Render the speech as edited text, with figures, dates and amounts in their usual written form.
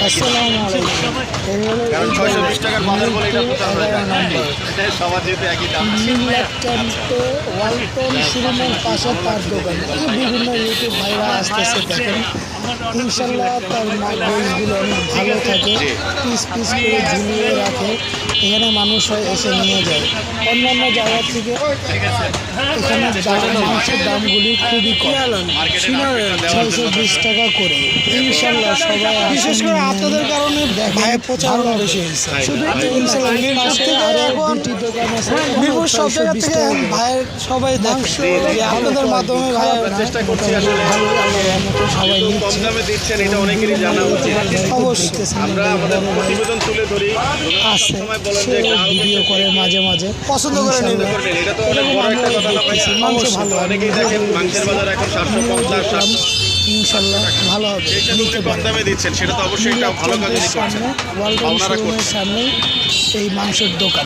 আসসালামু আলাইকুম। কারণ 620 টাকার বাজার বলে এটা প্রচার হয়ে যায়। এটাই সবার যেহেতু একই দাম। ওয়ালটন শোরুমের পাশে তার দোকান। বিভিন্ন ইউটিউব ভাইরা আসতেছে দেখেন। ইনশাল্লাহ তার গোছগুলো অনেক ভালো থাকে, পিস পিস করে ঝুলিয়ে রাখে। এখানে মানুষ এসে নিয়ে যায়। অন্যান্য জায়গা থেকে এখানে মাংসের দামগুলি খুবই কম, 620 টাকা করে। ইনশাল্লাহ সবাই বিশেষ করে আপনাদের কারণে ভাই প্রচার বেশি হয়েছে। শুধু দোকান আছে, সব জায়গা থেকে ভাইয়ের সবাই দেখছে আপনাদের মাধ্যমে ভাইয়ের চেষ্টা করছি আসলে সবাই কম দামে দিচ্ছেন এটা অনেকেরই জানা উচিত। অবশ্যই আমরা আমাদের প্রতিবেদন তুলে ধরি, আছে সময় বলেন যে ভিডিও করে মাঝে মাঝে পছন্দ করে করবেন। এটা তো অনেক বড় একটা কথা না ভাই। মাংস ভালো, অনেকেই দেখেন মাংসের বাজার এখন 750 700 ইনশাল্লাহ ভালো হবে। সেই সাথে উনি কম দামে দিচ্ছেন, সেটা তো অবশ্যই একটা ভালো কাজ করছেন। সামনে ওয়ালটন শোরুমের সামনে এই মাংসের দোকান।